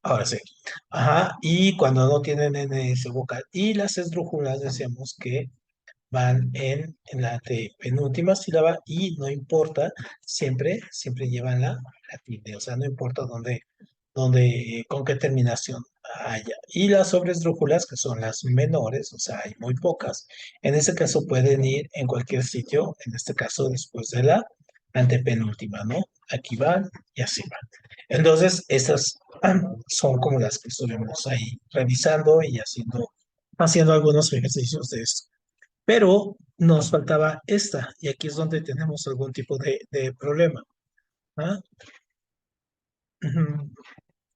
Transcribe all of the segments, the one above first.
Ahora sí. Ajá, y cuando no tienen ese vocal. Y las esdrújulas decíamos que van en la de penúltima sílaba y no importa, siempre llevan la tilde, o sea, no importa con qué terminación haya. Y las sobresdrújulas, que son las menores, o sea, hay muy pocas, en este caso pueden ir en cualquier sitio, en este caso después de la antepenúltima, ¿no? Aquí van y así van. Entonces, estas son como las que estuvimos ahí revisando y haciendo algunos ejercicios de esto. Pero nos faltaba esta, y aquí es donde tenemos algún tipo de problema. ¿Ah? Ujú.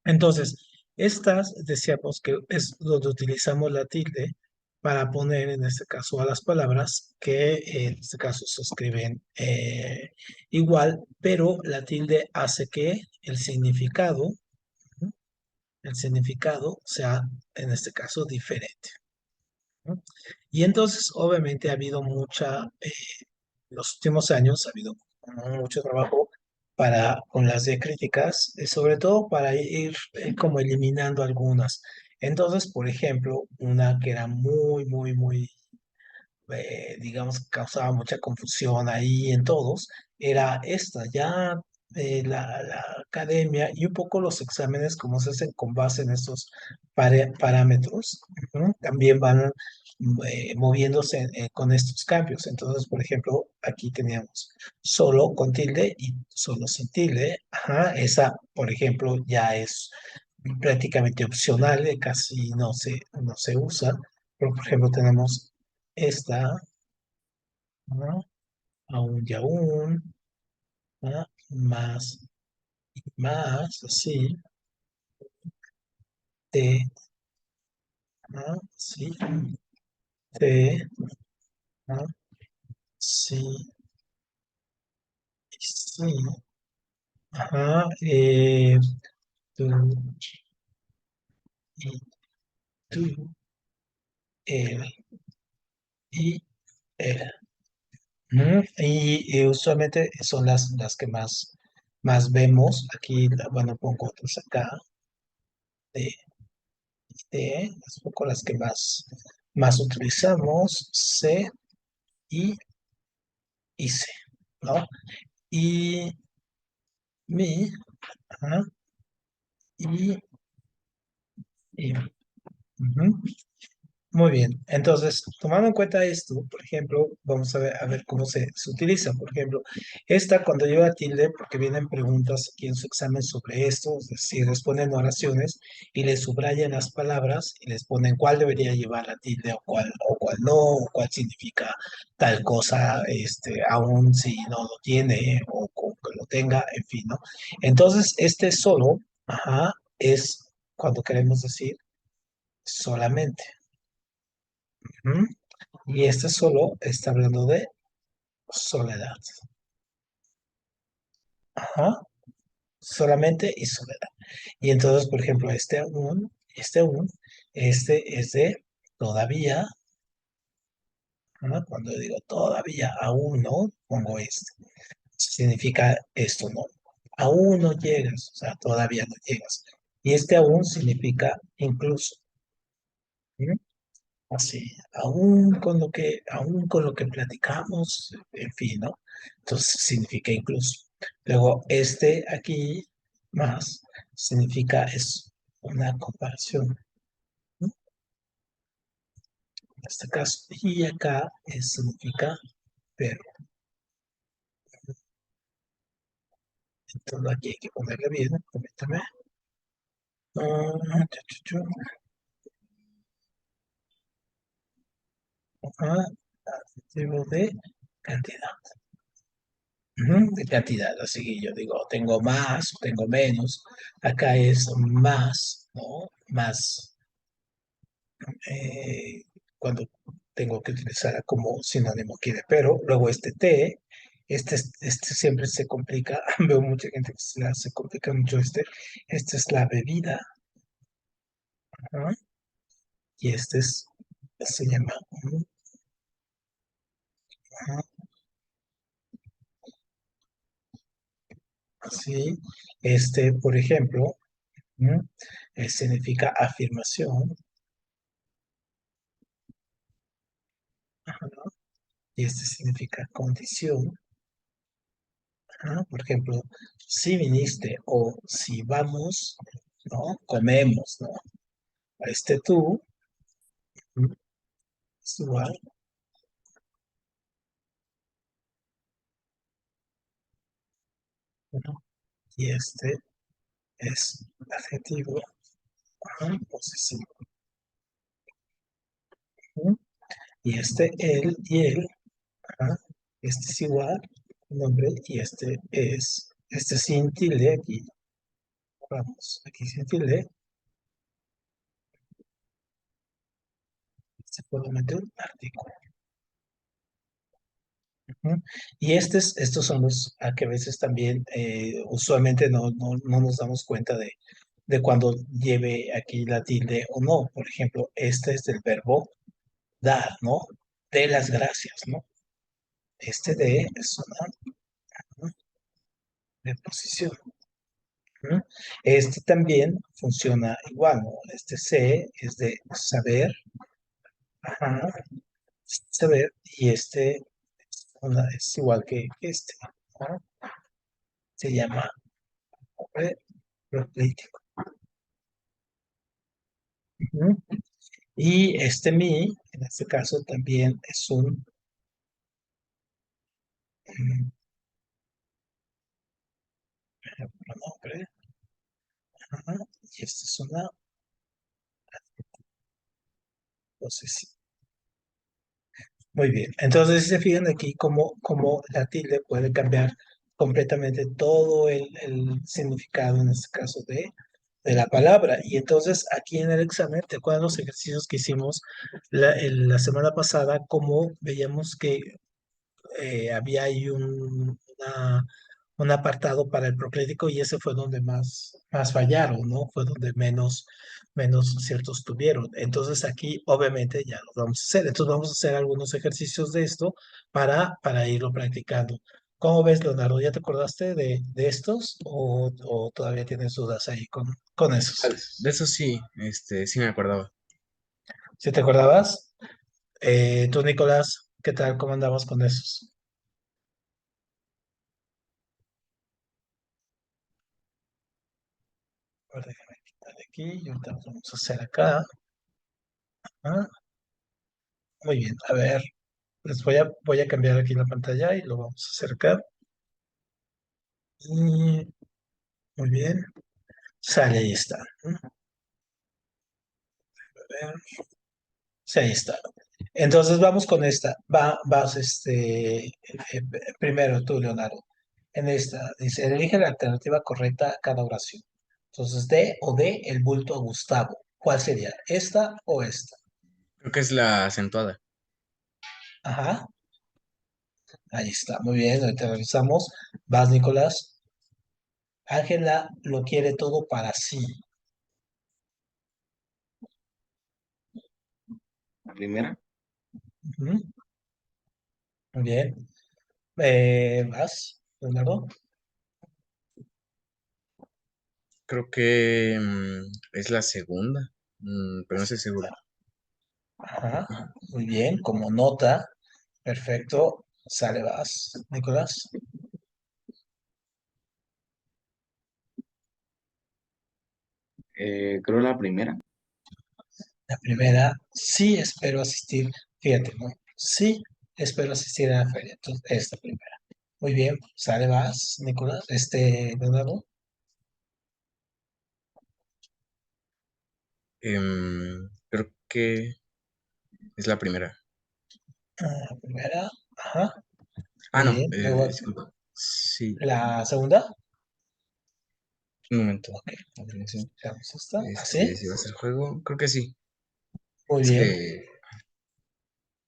Entonces, estas decíamos que es donde utilizamos la tilde para poner en este caso a las palabras que en este caso se escriben igual, pero la tilde hace que ¿no? El significado sea en este caso diferente. ¿No? Y entonces, obviamente, ha habido los últimos años ha habido mucho trabajo con las diacríticas, sobre todo para ir como eliminando algunas. Entonces, por ejemplo, una que era muy, digamos, causaba mucha confusión ahí en todos, era esta. Ya la academia y un poco los exámenes, como se hacen con base en estos parámetros, ujú, también van moviéndose con estos cambios. Entonces, por ejemplo, aquí teníamos solo con tilde y solo sin tilde. Ajá, esa, por ejemplo, ya es prácticamente opcional, casi no se usa. Pero, por ejemplo, tenemos esta, ¿no? Aún y aún, ¿no? Más y más, así, T, ¿no? Sí, T, ¿no? Sí, sí, ajá, tú, y tú, él, y él. Ujú. Y usualmente son las que más vemos. Aquí, bueno, pongo otras acá, de, es un poco las que más utilizamos, C y C, ¿no? Y mi, ajá, y, y, ujú. Muy bien. Entonces, tomando en cuenta esto, por ejemplo, vamos a ver cómo se utiliza. Por ejemplo, esta cuando lleva tilde, porque vienen preguntas aquí en su examen sobre esto, es decir, les ponen oraciones y les subrayan las palabras y les ponen cuál debería llevar la tilde o cuál no, o cuál significa tal cosa, aún si no lo tiene o con que lo tenga, en fin, ¿no? Entonces, este solo, ajá, es cuando queremos decir solamente. ¿Mm? Y este solo está hablando de soledad. Ajá, solamente y soledad. Y entonces, por ejemplo, este es de todavía. ¿No? Cuando digo todavía, aún no, pongo este. Significa esto, ¿no? Aún no llegas, o sea, todavía no llegas. Y este aún significa incluso. ¿Mm? Así, aún con lo que platicamos, en fin, ¿no? Entonces significa incluso. Luego, este aquí más significa es una comparación, ¿no? En este caso. Y acá significa pero. Entonces aquí hay que ponerle bien, permítame. Ah, chu, chu, chu. Ajá, adjetivo de cantidad. Ujú, de cantidad, así que yo digo, tengo más, tengo menos. Acá es más, ¿no? Más, cuando tengo que utilizar como sinónimo aquí de pero. Luego este T, este siempre se complica. Veo mucha gente que se complica mucho este. Esta es la bebida, ¿no? Y se llama, ajá, así. Por ejemplo. ¿Mm? Significa afirmación. Ajá. Y este significa condición. Ajá. Por ejemplo, si viniste o si vamos, ¿no? Comemos, ¿no? Tú, ¿mm? Es igual, ¿no? Y este es adjetivo, ajá, posesivo. ¿Mm? Y él y él, ajá, este es igual, nombre, y este sin tilde aquí. Vamos, aquí sin tilde, se puede meter un artículo. Ujú. Y estos son los a que a veces también usualmente no nos damos cuenta de cuando lleve aquí la tilde o no. Por ejemplo, este es del verbo dar, ¿no? De las gracias, ¿no? Este de es una, ¿no? Preposición. ¿No? Este también funciona igual, ¿no? Este se es de saber, ajá, saber, y es igual que este, ¿no? Se llama proclítico. Ujú. Y este mi, en este caso, también es un pronombre, ajá, y este es una posesión. Muy bien. Entonces, si se fijan aquí cómo la tilde puede cambiar completamente todo el significado, en este caso, de la palabra. Y entonces, aquí en el examen, ¿te acuerdas los ejercicios que hicimos la semana pasada? Cómo veíamos que había ahí un apartado para el proclético y ese fue donde más fallaron, ¿no? Fue donde menos ciertos tuvieron. Entonces aquí obviamente ya lo vamos a hacer. Entonces vamos a hacer algunos ejercicios de esto para irlo practicando. ¿Cómo ves, Leonardo? ¿Ya te acordaste de estos o todavía tienes dudas ahí con esos? De eso sí, sí me acordaba. ¿Sí te acordabas? Tú, Nicolás, ¿qué tal? ¿Cómo andamos con esos? A ver, déjame quitarle aquí y ahorita lo vamos a hacer acá. Ah, muy bien, a ver, voy a cambiar aquí la pantalla y lo vamos a hacer acá. Y muy bien, sale, ahí está. A ver, sí, ahí está. Entonces vamos con esta. Vas, primero tú, Leonardo. En esta, dice, elige la alternativa correcta a cada oración. Entonces, de el bulto a Gustavo. ¿Cuál sería? ¿Esta o esta? Creo que es la acentuada. Ajá, ahí está. Muy bien, ahorita revisamos. Vas, Nicolás. Ángela lo quiere todo para sí. La primera. Ujú. Muy bien. Vas, Leonardo. Creo que es la segunda, pero no estoy seguro. Ajá. Ajá. Muy bien, como nota. Perfecto. Sale, vas, Nicolás. Creo la primera. La primera, sí espero asistir. Fíjate, ¿no? Sí espero asistir a la feria. Entonces, esta primera. Muy bien, sale, vas, Nicolás. Leonardo. Creo que es la primera. La primera, ajá. Ah, Muy no, bien. Luego, disculpa. Sí, la segunda. un momento. Ok, A ver, veamos esta. ¿Así? si va a ser juego, creo que sí. Muy Es bien. que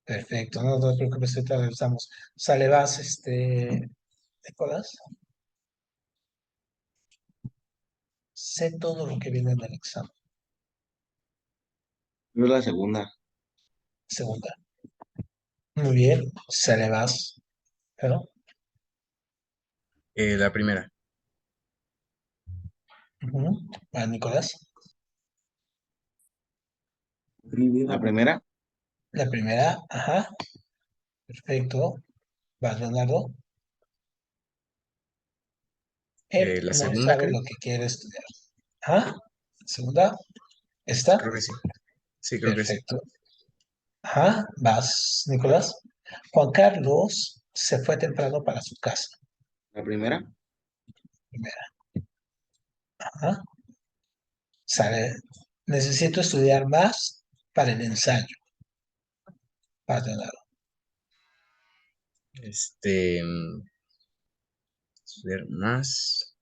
Perfecto, no te preocupes, ahorita revisamos. Sale, vas, Nicolás. Sé todo lo que viene en el examen. creo la segunda. Segunda. Muy bien, sale, vas. ¿Pero? La primera. Ujú. Ah, Nicolás, La primera, la primera, ajá, perfecto. Vas, Leonardo. Él La no segunda, sabe creo. lo que quiere estudiar. Ah, segunda, ¿está? Creo que sí. Sí, creo que sí. Perfecto. Ajá, vas, Nicolás. Juan Carlos se fue temprano para su casa. la primera, Primera. Ajá, sale. Necesito estudiar más para el ensayo. Vas, Leonardo. Este, ver más.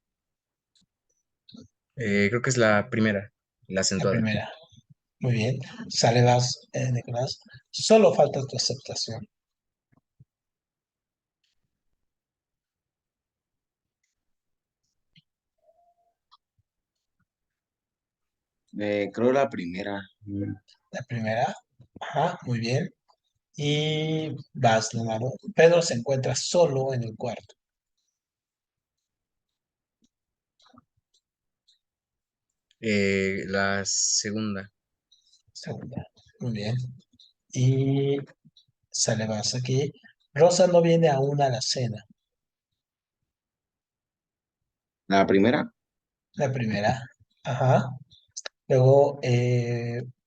Creo que es la primera, la La acentuada. primera. Muy bien. Sale, vas, Nicolás. Solo falta tu aceptación. creo la primera. La primera. Ajá, muy bien. Y vas, Leonardo. Pedro se encuentra solo en el cuarto. La segunda. Segunda. Muy bien. Y sale, vas aquí. Rosa no viene aún a la cena. La primera, La primera. Ajá. Luego,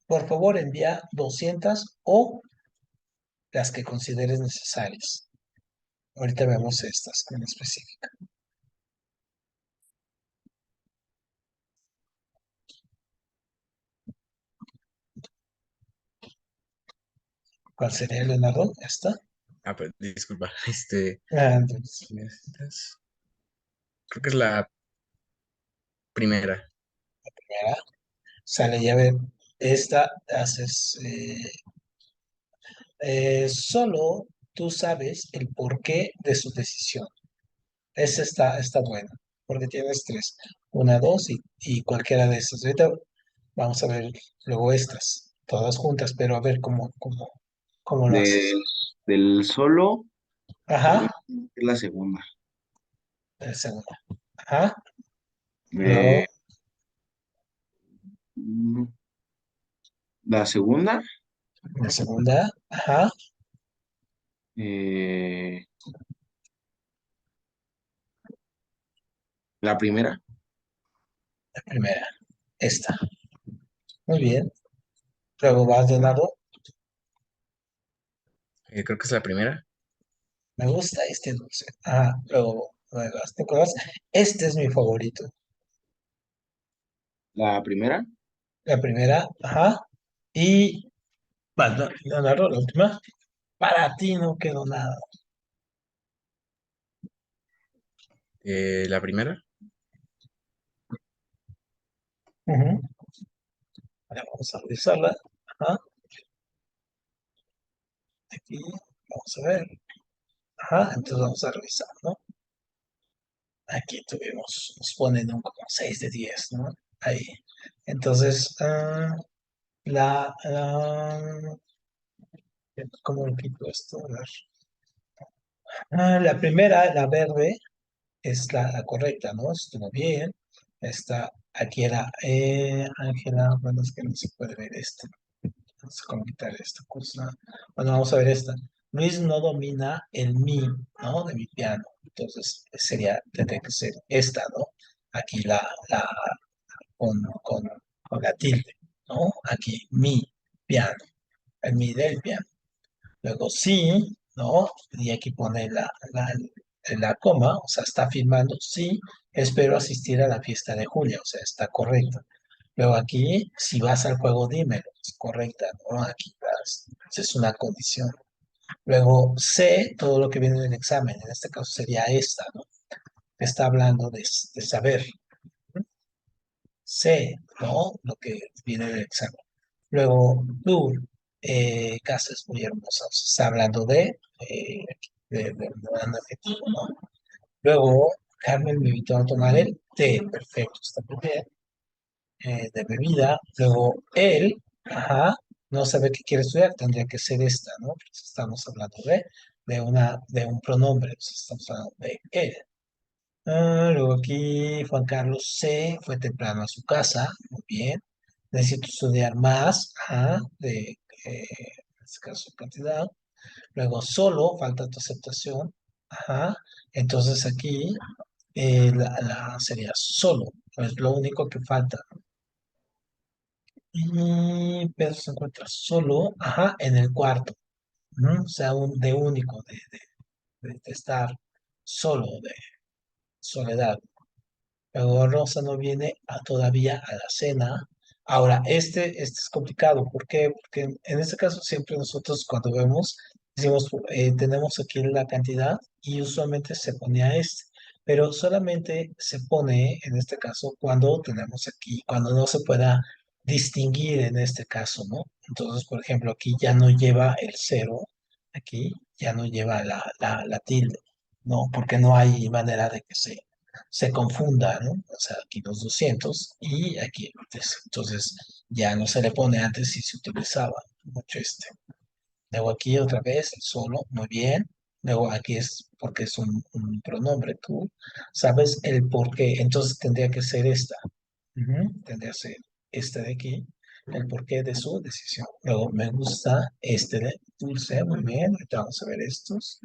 por favor, envía 200 o las que consideres necesarias. Ahorita vemos estas en específico. ¿Cuál sería, Leonardo? ¿Esta? Ah, pero, disculpa. Entonces, Creo que es la primera. primera. Sale, ya ver. Esta haces. Solo tú sabes el porqué de su decisión. Esa está buena, porque tienes tres. Una, dos y cualquiera de esas. Ahorita vamos a ver luego estas, todas juntas, pero a ver cómo lo de, haces. del solo, Ajá, es la segunda. el segundo. Ajá, Eh, luego mm, la segunda, la segunda. Ajá, eh, la primera, la primera. Esta. Muy bien. Luego vas, Leonardo. Creo que es la primera. Me gusta este dulce. Ajá, luego vas, Nicolás. Este es mi favorito. la primera, La primera, ajá. Y vas, Leonardo, la última. Para ti no quedó nada. La primera. Ujú. Ahora vamos a revisarla. Ajá. Aquí, vamos a ver. Ajá, entonces vamos a revisar, ¿no? Aquí tuvimos, nos ponen un como 6 de 10, ¿no? Ahí. Entonces, ¿cómo le quito esto? A ver. La primera, la verde, es la correcta, ¿no? Estuvo bien. Esta, aquí era Ángela, bueno, es que no se puede ver esto. No sé cómo quitar esta cosa. Bueno, vamos a ver esta. Luis no domina el mi, ¿no? De mi piano. Entonces tendría que ser esta, ¿no? Aquí con la tilde, ¿no? Aquí mi piano, el mi del piano. Luego sí, ¿no? Y aquí pone la coma, o sea, está firmando, sí, espero asistir a la fiesta de Julia, o sea, está correcto. Luego aquí, si vas al juego, dímelo, es correcta, ¿no? Aquí vas, es una condición. Luego sé todo lo que viene en el examen, en este caso sería esta, ¿no? Está hablando de saber, sé, ¿no? Lo que viene del examen. Luego, tú, casa es muy hermosa, o sea, está hablando de un adjetivo, ¿no? Luego, Carmen me invitó a tomar el té, perfecto, está muy bien, de bebida. Luego, él, ajá, no sabe qué quiere estudiar, tendría que ser esta, ¿no? Pues estamos hablando de un pronombre, pues estamos hablando de él. Luego aquí Juan Carlos C. fue temprano a su casa. Muy bien. Necesito estudiar más. En este caso, cantidad. Luego solo, falta tu aceptación. Ajá. Entonces aquí sería solo. Es lo único que falta. Y Pedro se encuentra solo, ajá, en el cuarto. ¿No? O sea, de único, de estar solo, de soledad. Luego Rosa no viene todavía a la cena. Ahora, este es complicado. ¿Por qué? Porque en este caso siempre nosotros cuando vemos, decimos, tenemos aquí la cantidad y usualmente se ponía este. Pero solamente se pone en este caso cuando tenemos aquí, cuando no se pueda distinguir en este caso, ¿no? Entonces, por ejemplo, aquí ya no lleva el cero, aquí ya no lleva la tilde, ¿no? Porque no hay manera de que se confunda, ¿no? O sea, aquí los 200 y aquí el 3. Entonces, ya no se le pone antes si se utilizaba mucho este. Luego aquí otra vez, solo, muy bien. Luego aquí es porque es un pronombre, tú sabes el por qué. Entonces tendría que ser esta. Ujú, tendría que ser este de aquí, el porqué de su decisión. Luego me gusta este de dulce, muy bien. Ahorita vamos a ver estos.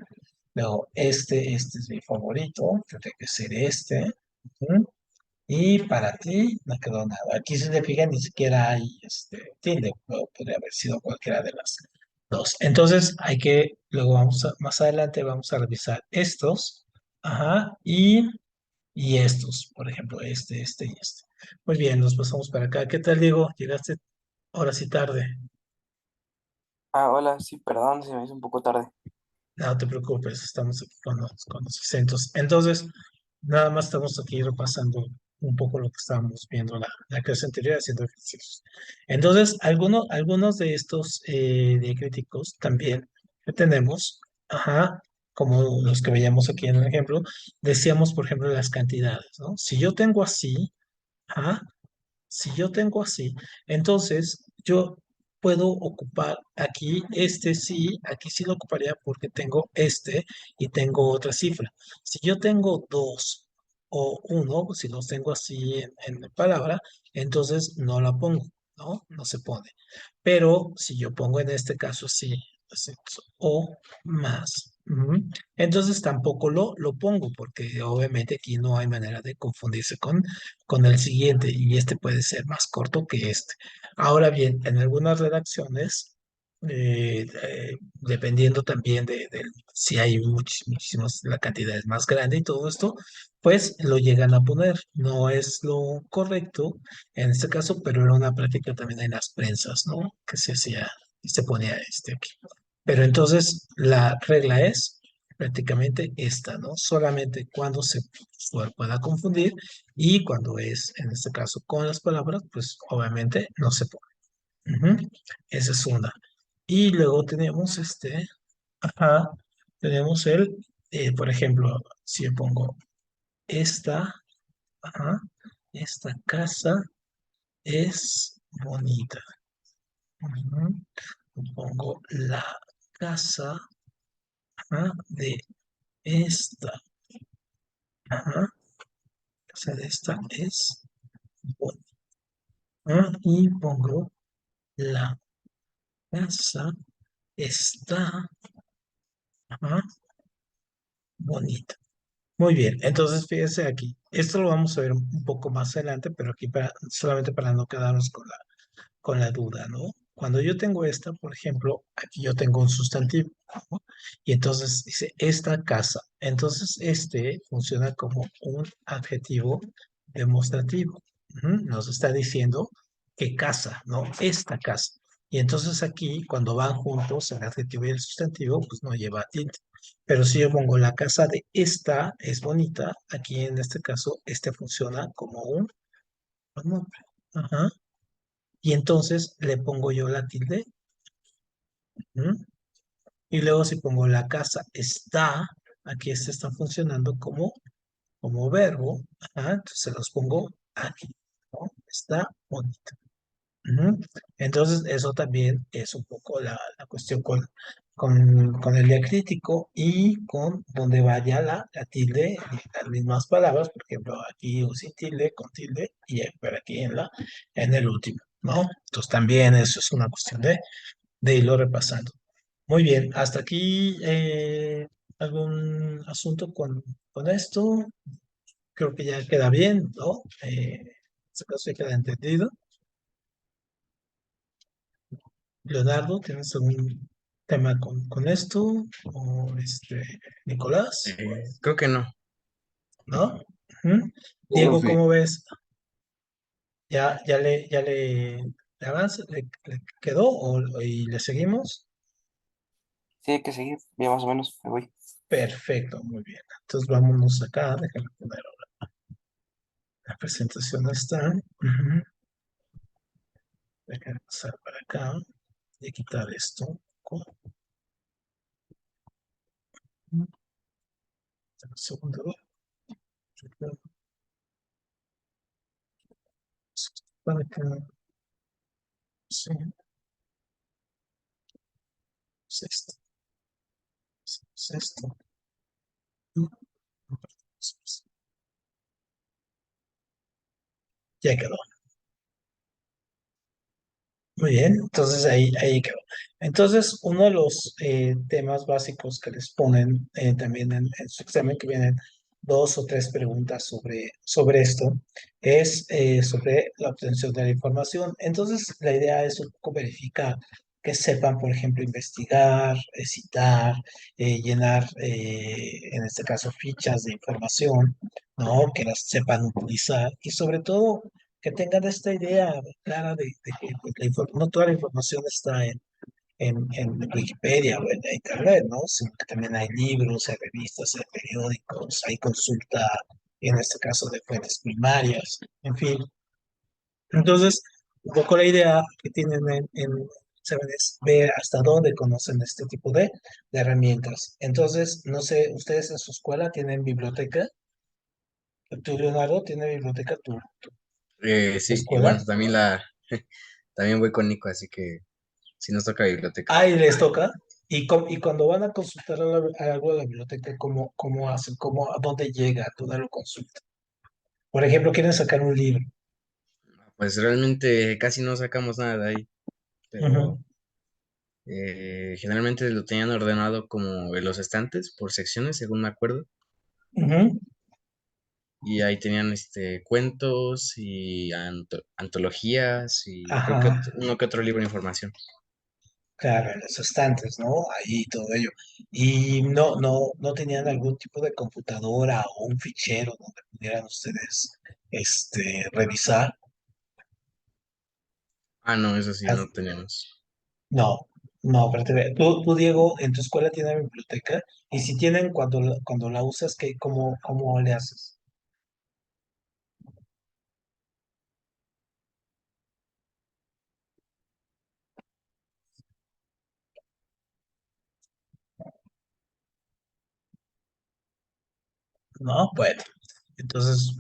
Luego este es mi favorito, tendría que ser este. Ujú. Y para ti no quedó nada. Aquí si te fijas ni siquiera hay tilde, podría haber sido cualquiera de las dos. Entonces luego más adelante vamos a revisar estos, ajá, y estos, por ejemplo, este y este. Muy bien, nos pasamos para acá. ¿Qué tal, Diego? Llegaste ahora sí tarde. Ah, hola, sí, perdón, se me hizo un poco tarde. No te preocupes, estamos aquí con los acentos. Entonces, nada más estamos aquí repasando un poco lo que estábamos viendo la clase anterior, haciendo ejercicios. Entonces, algunos de estos diacríticos también que tenemos, ajá, como los que veíamos aquí en el ejemplo, decíamos, por ejemplo, las cantidades, ¿no? Si yo tengo así, ajá, si yo tengo así, entonces yo puedo ocupar aquí sí lo ocuparía porque tengo este y tengo otra cifra. Si yo tengo dos o uno, pues si los tengo así en palabra, entonces no la pongo, ¿no? No se pone. Pero si yo pongo en este caso así, o más, entonces tampoco lo pongo porque obviamente aquí no hay manera de confundirse con el siguiente y este puede ser más corto que este. Ahora bien, en algunas redacciones, dependiendo también de si hay muchísimos, la cantidad es más grande y todo esto, pues lo llegan a poner. No es lo correcto en este caso, pero era una práctica también en las prensas, ¿no? Que se hacía y se ponía aquí. Pero entonces la regla es prácticamente esta, ¿no? Solamente cuando se pueda confundir y cuando es, en este caso, con las palabras, pues obviamente no se pone. Ujú. Esa es una. Y luego tenemos ajá, tenemos por ejemplo, si yo pongo esta, ajá, esta casa es bonita. Ujú. Pongo la casa, ajá, de esta, ajá, casa de esta es bonita. Y pongo la casa está, ajá, bonita. Muy bien, entonces fíjese aquí. Esto lo vamos a ver un poco más adelante, pero aquí solamente para no quedarnos con la duda, ¿no? Cuando yo tengo esta, por ejemplo, aquí yo tengo un sustantivo, ¿no? Y entonces dice esta casa. Entonces funciona como un adjetivo demostrativo. Ujú. Nos está diciendo que casa, ¿no? Esta casa. Y entonces aquí, cuando van juntos el adjetivo y el sustantivo, pues no lleva tilde. Pero si yo pongo la casa de esta es bonita, aquí en este caso, funciona como un pronombre. Ajá. Y entonces le pongo yo la tilde. ¿M? Y luego si pongo la casa está, aquí está funcionando como verbo. Ajá, entonces se los pongo aquí, ¿no? Está bonito. Ujú. Entonces eso también es un poco la cuestión con el diacrítico y con donde vaya la tilde, y las mismas palabras, por ejemplo, aquí sin tilde, con tilde, y por aquí en el último, ¿no? Entonces también eso es una cuestión de irlo repasando. Muy bien, hasta aquí algún asunto con esto. Creo que ya queda bien, ¿no? En este caso ya queda entendido. Leonardo, ¿tienes algún tema con esto? O Nicolás, Creo que no. ¿no? Ujú. Sí, Diego, profe. ¿cómo ves? ¿Le avanza? ¿Le quedó? ¿Y le seguimos? Sí, hay que seguir, ya más o menos me voy. Perfecto, muy bien. Entonces vámonos acá, déjame poner la presentación está. Ujú. Déjame pasar para acá y quitar esto. Un segundo. Para acá. Sí, es esto. Es esto. Ya quedó. Muy bien, entonces ahí quedó. Entonces, uno de los temas básicos que les ponen también en su examen, que vienen dos o tres preguntas sobre esto, es sobre la obtención de la información. Entonces, la idea es un poco verificar que sepan, por ejemplo, investigar, citar, llenar, en este caso, fichas de información, ¿no? Que las sepan utilizar y sobre todo que tengan esta idea clara de que pues, no toda la información está en Wikipedia o en la Internet, ¿no? Sino que también hay libros, hay revistas, hay periódicos, hay consulta, en este caso, de fuentes primarias, en fin. Entonces, un poco la idea que tienen ¿saben? Es ver hasta dónde conocen este tipo de herramientas. Entonces, no sé, ¿ustedes en su escuela tienen biblioteca? ¿Tú, Leonardo, tiene biblioteca tu Sí, y bueno, escuela? también voy con Nico, así que sí nos toca biblioteca. Ah, y les toca. Y cuando van a consultar algo de la biblioteca, ¿cómo hacen? ¿A dónde llega? ¿A dónde lo consultan? Por ejemplo, quieren sacar un libro. Pues realmente casi no sacamos nada de ahí, Ujú, pero generalmente lo tenían ordenado como en los estantes por secciones, según me acuerdo, ujú. y ahí tenían cuentos y antologías y creo que Ajá, uno que otro libro de información. claro, en los estantes, ¿no? Ahí todo ello. Y no tenían algún tipo de computadora o un fichero donde pudieran ustedes, revisar. Ah, no, eso sí, As- no tenemos. No, no, pero tú, Diego, en tu escuela tiene biblioteca, y si tienen, cuando la usas, ¿cómo le haces? No, bueno, entonces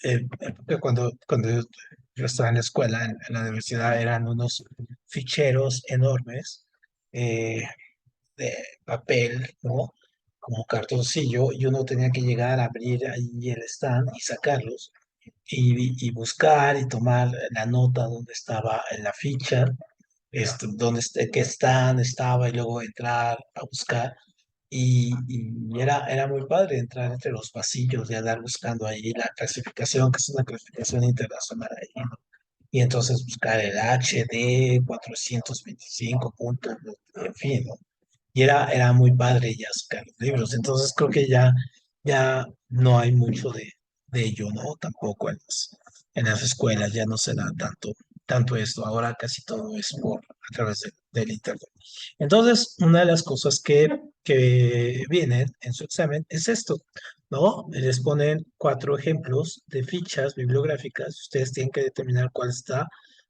época cuando yo estaba en la escuela, en la universidad, eran unos ficheros enormes eh, de papel, ¿no? Como cartoncillo, y uno tenía que llegar a abrir ahí el stand y sacarlos y buscar y tomar la nota donde estaba en la ficha, qué stand estaba, y luego entrar a buscar. Y era muy padre entrar entre los pasillos y andar buscando ahí la clasificación, que es una clasificación internacional ahí, ¿no? Y entonces buscar el HD 425 puntos, en fin, ¿no? Y era muy padre ya sacar los libros. Entonces creo que ya no hay mucho de ello, ¿no? Tampoco en las escuelas ya no se da tanto esto. Ahora casi todo es a través del Internet. Entonces, una de las cosas que vienen en su examen es esto, ¿no? Les ponen 4 ejemplos de fichas bibliográficas. Ustedes tienen que determinar cuál está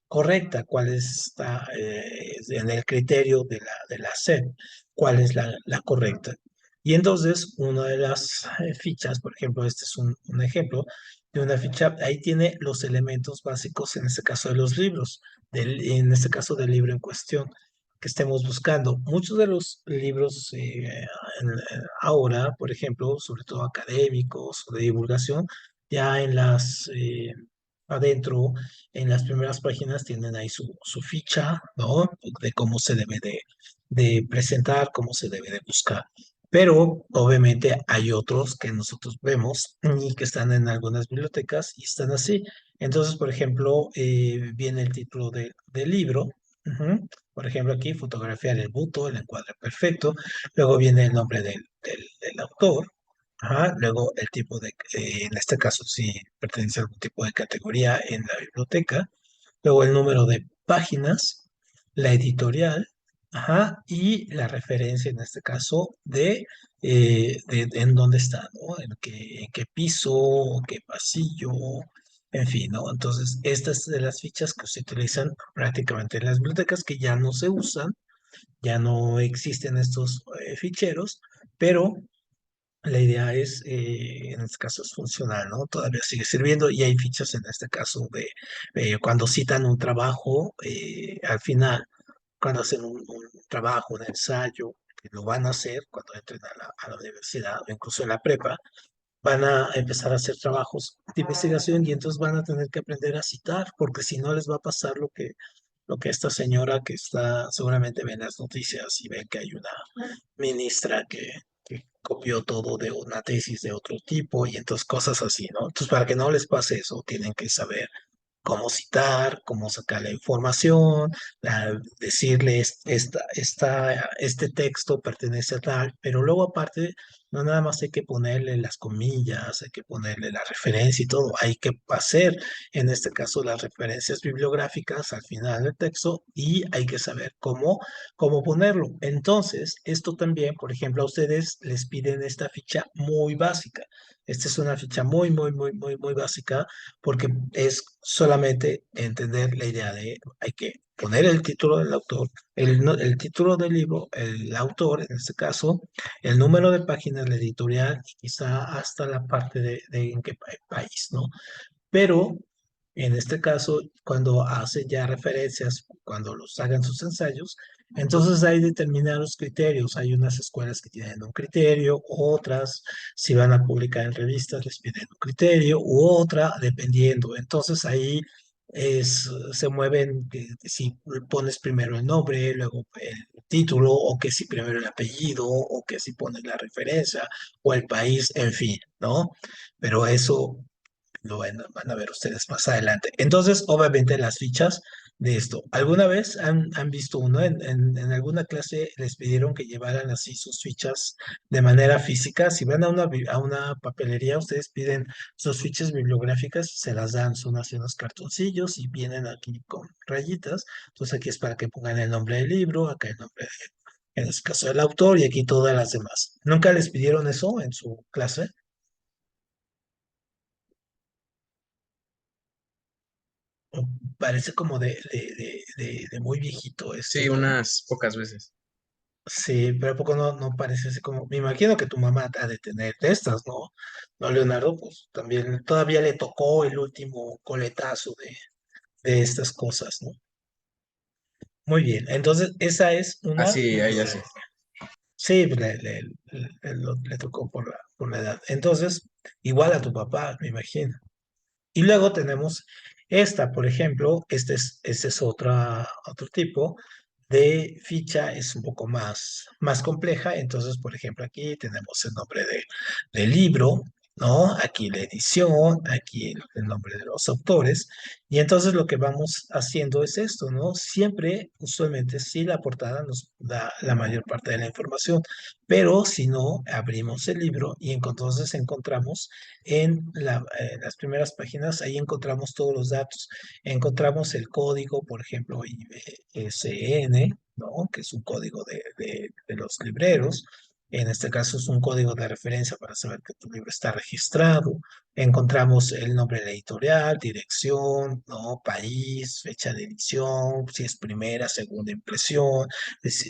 correcta, cuál está en el criterio de la SEP, cuál es la correcta. Y entonces, una de las fichas, por ejemplo, este es un ejemplo de una ficha, ahí tiene los elementos básicos, en este caso de los libros, en este caso del libro en cuestión. que estemos buscando. Muchos de los libros ahora, por ejemplo, sobre todo académicos o de divulgación, ya adentro, en las primeras páginas tienen ahí su ficha, ¿no? De cómo se debe de presentar, cómo se debe de buscar. Pero obviamente hay otros que nosotros vemos y que están en algunas bibliotecas y están así. Entonces, por ejemplo, viene el título del libro. Ujú. Por ejemplo, aquí fotografía del busto, el encuadre perfecto. Luego viene el nombre del autor. Ajá. Luego el tipo en este caso, si pertenece a algún tipo de categoría en la biblioteca. Luego el número de páginas, la editorial, ajá, y la referencia en este caso de en dónde está, ¿no? En qué piso, o qué pasillo, en fin, ¿no? Entonces, estas de las fichas que se utilizan prácticamente en las bibliotecas que ya no se usan, ya no existen estos ficheros, pero la idea es, en este caso es funcional, ¿no? Todavía sigue sirviendo y hay fichas en este caso de cuando citan un trabajo, al final, cuando hacen un trabajo, un ensayo, que lo van a hacer cuando entren a la universidad o incluso en la prepa, van a empezar a hacer trabajos de investigación y entonces van a tener que aprender a citar, porque si no les va a pasar lo que esta señora que está, seguramente ven las noticias y ve que hay una ministra que copió todo de una tesis de otro tipo y entonces cosas así, ¿no? Entonces, para que no les pase eso, tienen que saber cómo citar, cómo sacar la información, decirle este texto pertenece a tal, pero luego aparte, no nada más hay que ponerle las comillas, hay que ponerle la referencia y todo, hay que hacer, en este caso, las referencias bibliográficas al final del texto y hay que saber cómo ponerlo. Entonces, esto también, por ejemplo, a ustedes les piden esta ficha muy básica. Esta es una ficha muy, muy, muy, muy, muy básica porque es solamente entender la idea de hay que poner el título del autor, el título del libro, el autor en este caso, el número de páginas, la editorial y quizá hasta la parte de en qué país, ¿no? Pero en este caso, cuando hace ya referencias, cuando los hagan sus ensayos, entonces hay determinados criterios. Hay unas escuelas que tienen un criterio, otras, si van a publicar en revistas, les piden un criterio, u otra, dependiendo. Entonces ahí se mueven, que si pones primero el nombre, luego el título, o que si primero el apellido, o que si pones la referencia, o el país, en fin, ¿no? Pero eso lo van a ver ustedes más adelante. Entonces, obviamente, las fichas de esto. ¿Alguna vez han visto uno? En alguna clase les pidieron que llevaran así sus fichas de manera física. Si van a una papelería, ustedes piden sus fichas bibliográficas, se las dan, son así unos cartoncillos y vienen aquí con rayitas. Entonces, aquí es para que pongan el nombre del libro, acá el nombre, en este caso, del autor y aquí todas las demás. ¿Nunca les pidieron eso en su clase? Parece como de muy viejito esto, Sí, ¿no? unas pocas veces. Sí, pero ¿a poco no parece así como? Me imagino que tu mamá ha de tener de estas, ¿no? No, Leonardo, pues también todavía le tocó el último coletazo de estas cosas, ¿no? Muy bien, entonces esa es Ah, una. sí, ahí ya sí. Sí, pues, le tocó por la edad. Entonces, igual a tu papá, me imagino. Y luego tenemos esta, por ejemplo, este es otro tipo de ficha, es un poco más compleja. Entonces, por ejemplo, aquí tenemos el nombre del libro, ¿no? Aquí la edición, aquí el nombre de los autores. Y entonces lo que vamos haciendo es esto, ¿no? Siempre, usualmente, sí, la portada nos da la mayor parte de la información, pero si no, abrimos el libro y entonces encontramos en las primeras páginas, ahí encontramos todos los datos. Encontramos el código, por ejemplo, ISN, ¿no? Que es un código de los libreros. En este caso es un código de referencia para saber que tu libro está registrado. Encontramos el nombre de la editorial, dirección, ¿no? País, fecha de edición, si es primera, segunda impresión,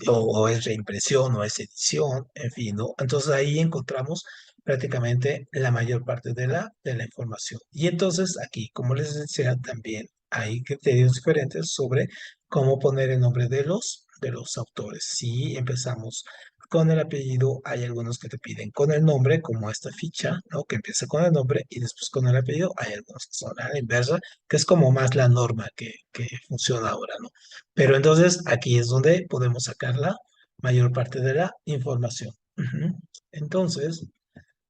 o es reimpresión o es edición, en fin, ¿no? Entonces ahí encontramos prácticamente la mayor parte de la información. Y entonces aquí, como les decía, también hay criterios diferentes sobre cómo poner el nombre de los de los autores. Si empezamos con el apellido, hay algunos que te piden con el nombre, como esta ficha, ¿no? Que empieza con el nombre y después con el apellido. Hay algunos que son a la inversa, que es como más la norma que funciona ahora, ¿no? Pero entonces aquí es donde podemos sacar la mayor parte de la información. Ujú. Entonces,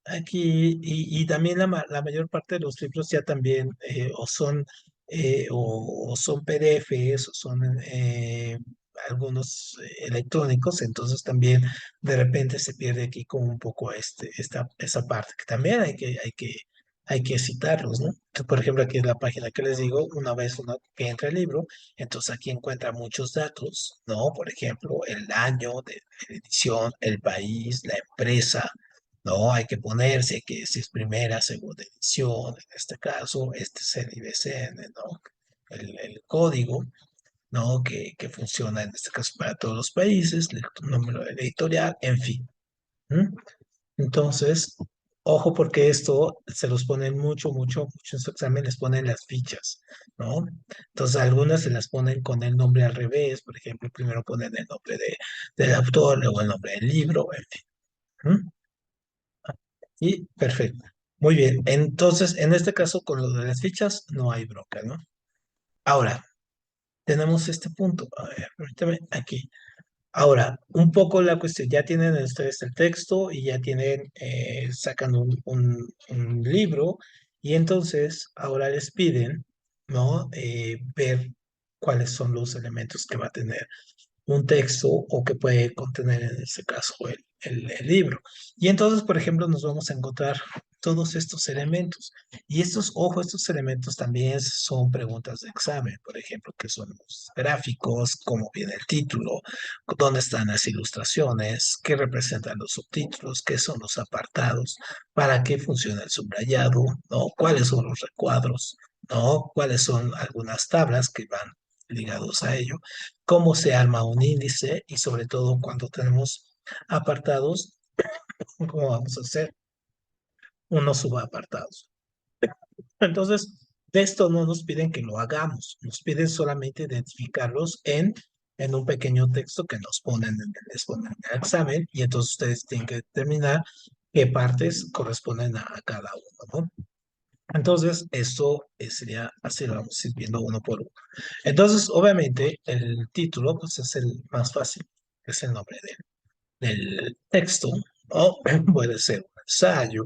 aquí, y también la mayor parte de los libros ya también o son PDFs o son algunos electrónicos, entonces también de repente se pierde aquí como un poco esa parte, que también hay que citarlos, ¿no? Entonces, por ejemplo, aquí es la página que les digo, una vez uno que entra el libro, entonces aquí encuentra muchos datos, ¿no? Por ejemplo, el año de edición, el país, la empresa, no, hay que ponerse que si es primera, segunda edición, en este caso, este es el IBCN, ¿no? El código, ¿no? Que funciona en este caso para todos los países, el número de editorial, en fin. ¿Mm? Entonces, ojo porque esto se los ponen mucho en su examen, les ponen las fichas, ¿no? Entonces, algunas se las ponen con el nombre al revés, por ejemplo, primero ponen el nombre del autor, luego el nombre del libro, en fin. ¿Mm? Y perfecto. Muy bien. Entonces, en este caso, con lo de las fichas, no hay bronca, ¿no? Ahora, tenemos este punto. A ver, permítame aquí. Ahora, un poco la cuestión, ya tienen ustedes el texto y ya tienen, sacan un libro y entonces ahora les piden, ¿no? Ver cuáles son los elementos que va a tener un texto o que puede contener en este caso el libro. Y entonces, por ejemplo, nos vamos a encontrar todos estos elementos. Y estos, ojo, estos elementos también son preguntas de examen, por ejemplo, que son los gráficos, cómo viene el título, dónde están las ilustraciones, qué representan los subtítulos, qué son los apartados, para qué funciona el subrayado, ¿no? Cuáles son los recuadros, ¿no? Cuáles son algunas tablas que van ligados a ello, cómo se arma un índice y sobre todo cuando tenemos apartados, cómo vamos a hacer unos subapartados. Entonces, de esto no nos piden que lo hagamos, nos piden solamente identificarlos en un pequeño texto que nos ponen les ponen en el examen y entonces ustedes tienen que determinar qué partes corresponden a cada uno, ¿no? Entonces, esto sería así, lo vamos a ir viendo uno por uno. Entonces, obviamente, el título pues, es el más fácil, es el nombre del texto, o puede ser un ensayo,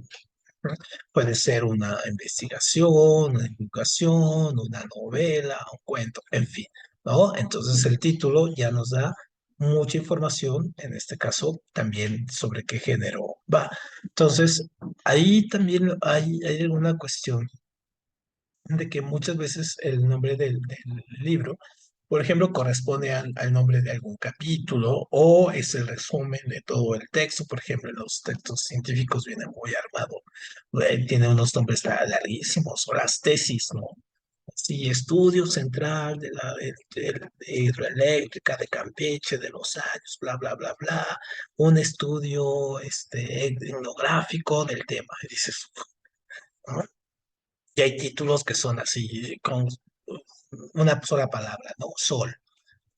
¿no? Puede ser una investigación, una divulgación, una novela, un cuento, en fin, ¿no? Entonces, el título ya nos da mucha información, en este caso, también sobre qué género va. Entonces, ahí también hay alguna cuestión de que muchas veces el nombre del libro, por ejemplo, corresponde al nombre de algún capítulo o es el resumen de todo el texto. Por ejemplo, en los textos científicos viene muy armado, tiene unos nombres larguísimos o las tesis, ¿no? Sí, estudio central de hidroeléctrica de Campeche de los años, bla, bla, bla, bla, un estudio etnográfico del tema. Y dices, ¿no? Y hay títulos que son así, con una sola palabra, ¿no? Sol,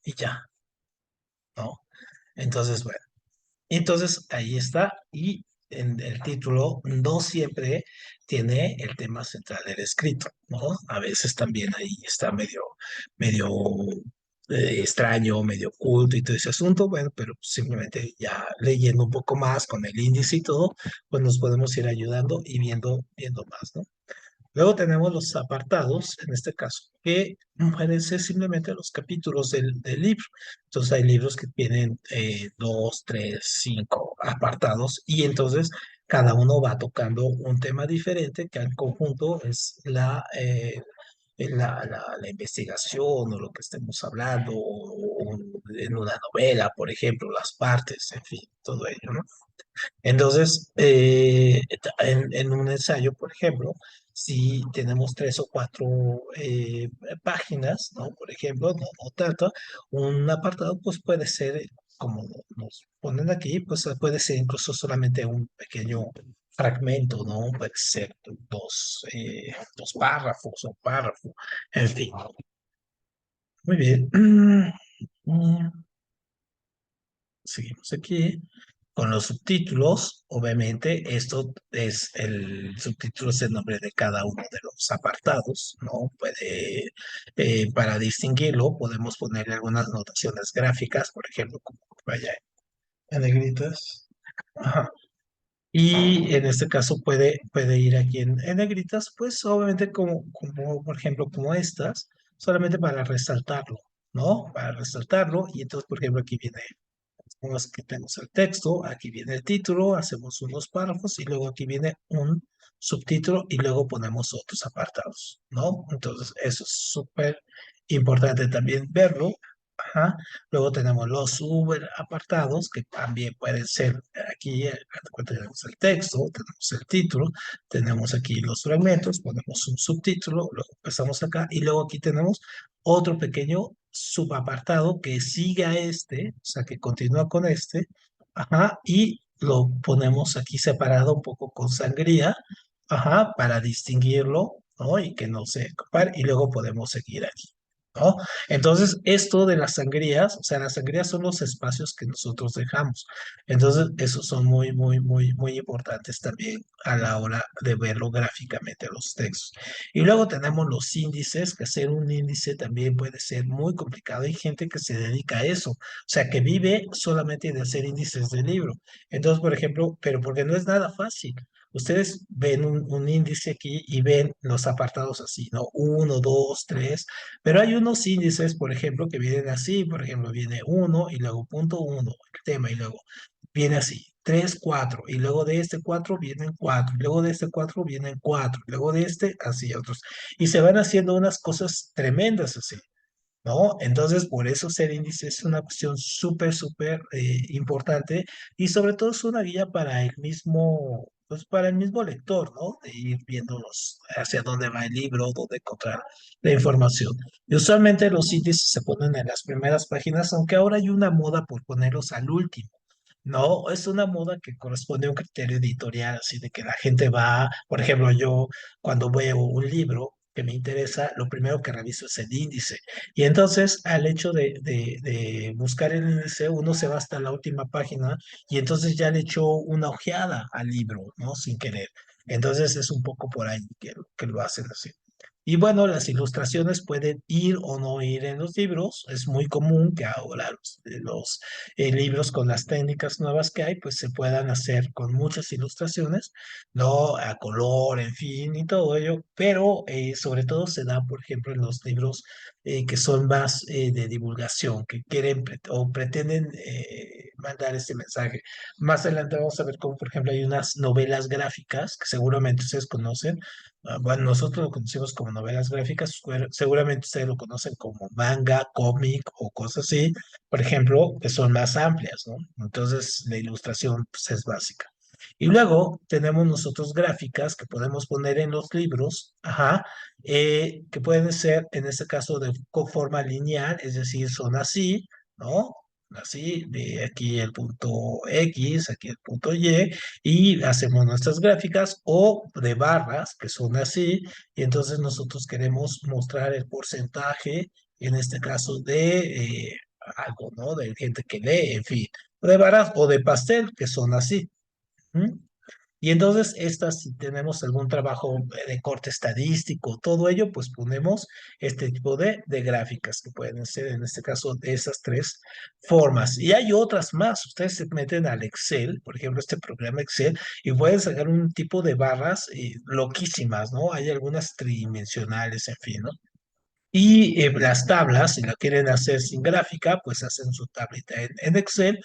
y ya, ¿no? Entonces, bueno, entonces ahí está, y en el título no siempre tiene el tema central del escrito, ¿no? A veces también ahí está medio extraño, medio oculto y todo ese asunto, bueno, pero simplemente ya leyendo un poco más con el índice y todo, pues nos podemos ir ayudando y viendo más, ¿no? Luego tenemos los apartados, en este caso, que pueden ser simplemente los capítulos del libro. Entonces hay libros que tienen dos, tres, cinco apartados y entonces cada uno va tocando un tema diferente que al conjunto es la investigación o lo que estemos hablando o en una novela, por ejemplo, las partes, en fin, todo ello, ¿no? Entonces, en un ensayo, por ejemplo, si tenemos tres o cuatro páginas, ¿no? Por ejemplo, no tanto, un apartado pues puede ser, como nos ponen aquí, pues puede ser incluso solamente un pequeño fragmento, ¿no? Puede ser dos párrafos o párrafo, en fin. Muy bien. Seguimos aquí con los subtítulos. Obviamente, esto es el subtítulo, es el nombre de cada uno de los apartados, ¿no? Para distinguirlo, podemos ponerle algunas notaciones gráficas, por ejemplo, como vaya en negritas. Ajá. Y en este caso puede ir aquí en negritas, pues obviamente por ejemplo, como estas, solamente para resaltarlo, ¿no? Para resaltarlo. Y entonces, por ejemplo, aquí viene, supongamos que tenemos el texto, aquí viene el título, hacemos unos párrafos y luego aquí viene un subtítulo y luego ponemos otros apartados, ¿no? Entonces, eso es súper importante también verlo. Ajá. Luego tenemos los subapartados que también pueden ser aquí, tenemos el texto, tenemos el título, tenemos aquí los fragmentos, ponemos un subtítulo, luego empezamos acá y luego aquí tenemos otro pequeño subapartado que sigue a este, o sea, que continúa con este, ajá, y lo ponemos aquí separado un poco con sangría, ajá, para distinguirlo, ¿no? Y que no se compare, y luego podemos seguir aquí, ¿no? Entonces, esto de las sangrías, o sea, las sangrías son los espacios que nosotros dejamos. Entonces, esos son muy importantes también a la hora de verlo gráficamente los textos. Y luego tenemos los índices, que hacer un índice también puede ser muy complicado. Hay gente que se dedica a eso, o sea, que vive solamente de hacer índices de libro. Entonces, por ejemplo, pero porque no es nada fácil. Ustedes ven un índice aquí y ven los apartados así, ¿no? Uno, dos, tres, pero hay unos índices, por ejemplo, que vienen así, por ejemplo, viene uno y luego punto uno, el tema, y luego viene así, tres, cuatro, y luego de este cuatro vienen cuatro, y luego de este cuatro vienen cuatro, y luego de este así otros. Y se van haciendo unas cosas tremendas así, ¿no? Entonces, por eso ser índice es una cuestión súper importante y sobre todo es una guía para el mismo, pues para el mismo lector, ¿no? De ir viendo hacia dónde va el libro, dónde encontrar la información. Y usualmente los índices se ponen en las primeras páginas, aunque ahora hay una moda por ponerlos al último. No, es una moda que corresponde a un criterio editorial, así de que la gente va, por ejemplo, yo cuando veo un libro que me interesa, lo primero que reviso es el índice. Y entonces, al hecho de buscar el índice, uno se va hasta la última página y entonces ya le echó una ojeada al libro, ¿no? Sin querer. Entonces es un poco por ahí que lo hacen así. Y bueno, las ilustraciones pueden ir o no ir en los libros. Es muy común que ahora los libros con las técnicas nuevas que hay, pues se puedan hacer con muchas ilustraciones, ¿no? A color, en fin, y todo ello, pero sobre todo se da, por ejemplo, en los libros que son más de divulgación, que quieren o pretenden mandar este mensaje. Más adelante vamos a ver cómo, por ejemplo, hay unas novelas gráficas que seguramente ustedes conocen. Bueno, nosotros lo conocemos como novelas gráficas, seguramente ustedes lo conocen como manga, cómic o cosas así, por ejemplo, que son más amplias, ¿no? Entonces, la ilustración pues, es básica. Y luego tenemos nosotros gráficas que podemos poner en los libros, ajá, que pueden ser, en este caso, de forma lineal, es decir, son así, ¿no? Así, de aquí el punto X, aquí el punto y hacemos nuestras gráficas, o de barras, que son así, y entonces nosotros queremos mostrar el porcentaje, en este caso, de algo, ¿no? De gente que lee, en fin, de varas o de pastel, que son así. ¿M? Y entonces, estas, si tenemos algún trabajo de corte estadístico, todo ello, pues ponemos este tipo de gráficas que pueden ser, en este caso, de esas tres formas. Y hay otras más. Ustedes se meten al Excel, por ejemplo, este programa Excel, y pueden sacar un tipo de barras loquísimas, ¿no? Hay algunas tridimensionales, en fin, ¿no? Y las tablas, si la quieren hacer sin gráfica, pues hacen su tablita en Excel,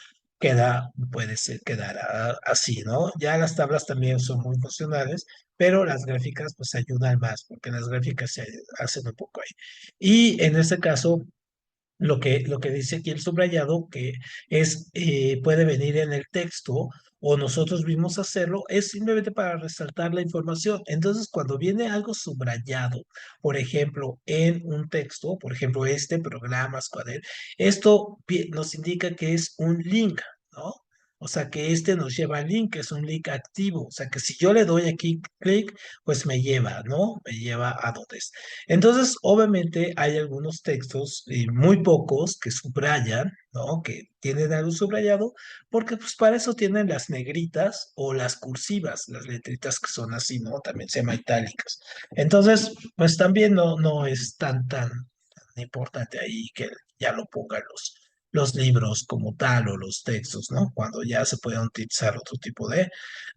puede ser quedar así, ¿no? Ya las tablas también son muy funcionales, pero las gráficas pues ayudan más, porque las gráficas se hacen un poco ahí. Y en este caso, lo que dice aquí el subrayado, que puede venir en el texto o nosotros mismos hacerlo, es simplemente para resaltar la información. Entonces, cuando viene algo subrayado, por ejemplo, en un texto, por ejemplo, este programa, Squadel, esto nos indica que es un link, ¿no? O sea que este nos lleva al link, que es un link activo. O sea que si yo le doy aquí clic, pues me lleva, ¿no? Me lleva a donde es. Entonces, obviamente hay algunos textos, muy pocos, que subrayan, ¿no? Que tienen algo subrayado, porque pues para eso tienen las negritas o las cursivas, las letritas que son así, ¿no? También se llama itálicas. Entonces, pues también no es tan importante ahí que ya lo pongan los libros como tal o los textos, ¿no? Cuando ya se pueden utilizar otro tipo de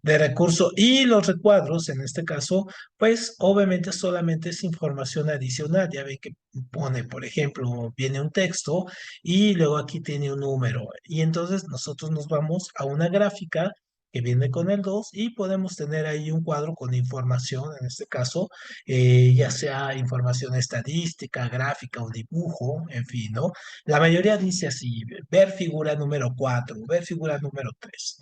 recurso. Y los recuadros, en este caso, pues obviamente solamente es información adicional. Ya ven que pone, por ejemplo, viene un texto y luego aquí tiene un número. Y entonces nosotros nos vamos a una gráfica que viene con el 2 y podemos tener ahí un cuadro con información, en este caso, ya sea información estadística, gráfica o dibujo, en fin, ¿no? La mayoría dice así, ver figura número 4, ver figura número 3.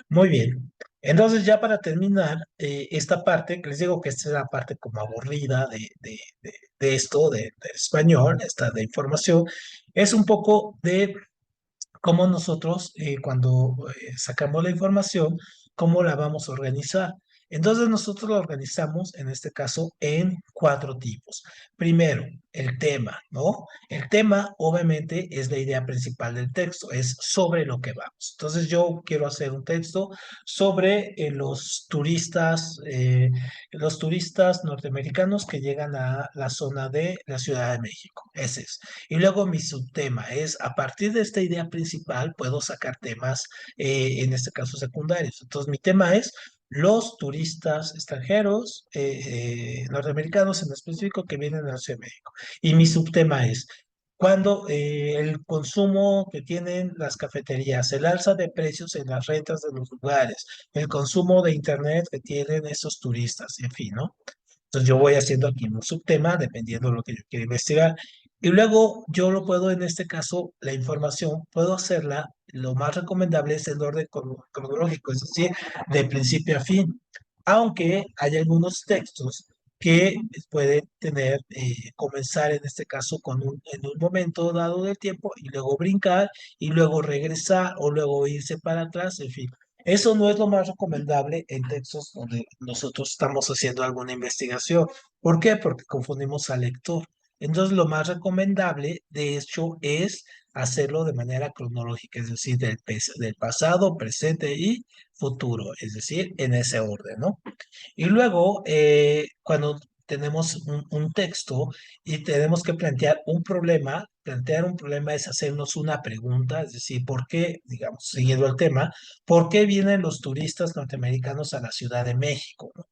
Muy bien. Entonces, ya para terminar, esta parte, que les digo que esta es la parte como aburrida de esto, del español, esta de información, es un poco de cómo nosotros, cuando sacamos la información, cómo la vamos a organizar. Entonces nosotros la organizamos, en este caso, en 4 tipos. Primero, el tema, ¿no? El tema, obviamente, es la idea principal del texto, es sobre lo que vamos. Entonces yo quiero hacer un texto sobre los turistas norteamericanos que llegan a la zona de la Ciudad de México. Ese es. Y luego mi subtema es, a partir de esta idea principal, puedo sacar temas, en este caso secundarios. Entonces, mi tema es los turistas extranjeros, norteamericanos en específico, que vienen a la Ciudad de México. Y mi subtema es, cuando el consumo que tienen las cafeterías, el alza de precios en las rentas de los lugares, el consumo de internet que tienen esos turistas, en fin, ¿no? Entonces yo voy haciendo aquí un subtema dependiendo de lo que yo quiera investigar. Y luego yo lo puedo, en este caso, la información, puedo hacerla, lo más recomendable es el orden cronológico, es decir, de principio a fin. Aunque hay algunos textos que pueden tener, comenzar en este caso en un momento dado del tiempo y luego brincar y luego regresar o luego irse para atrás, en fin. Eso no es lo más recomendable en textos donde nosotros estamos haciendo alguna investigación. ¿Por qué? Porque confundimos al lector. Entonces, lo más recomendable, de hecho, es hacerlo de manera cronológica, es decir, del pasado, presente y futuro, es decir, en ese orden, ¿no? Y luego, cuando tenemos un texto y tenemos que plantear un problema es hacernos una pregunta, es decir, ¿por qué, digamos, siguiendo el tema, por qué vienen los turistas norteamericanos a la Ciudad de México, ¿no?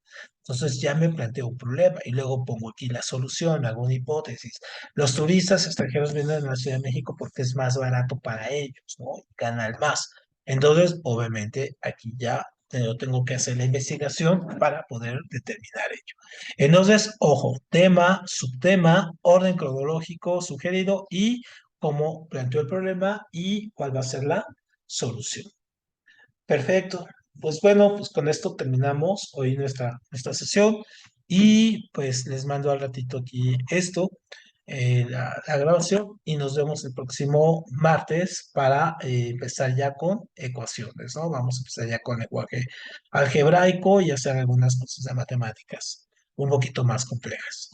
Entonces ya me planteo un problema y luego pongo aquí la solución, alguna hipótesis. Los turistas extranjeros vienen a la Ciudad de México porque es más barato para ellos, ¿no? Ganan más. Entonces, obviamente, aquí ya yo tengo que hacer la investigación para poder determinar ello. Entonces, ojo, tema, subtema, orden cronológico sugerido y cómo planteo el problema y cuál va a ser la solución. Perfecto. Pues bueno, pues con esto terminamos hoy nuestra sesión y pues les mando al ratito aquí esto, la grabación y nos vemos el próximo martes para empezar ya con ecuaciones, ¿no? Vamos a empezar ya con lenguaje algebraico y hacer algunas cosas de matemáticas un poquito más complejas.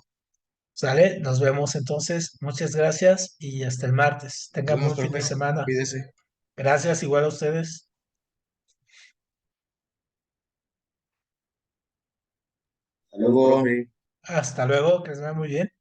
¿Sale? Nos vemos entonces. Muchas gracias y hasta el martes. Nos Tengan vemos, buen fin de profe. semana. Cuídese. Gracias, igual a ustedes. Hasta luego. Profe. Hasta luego, que les vaya muy bien.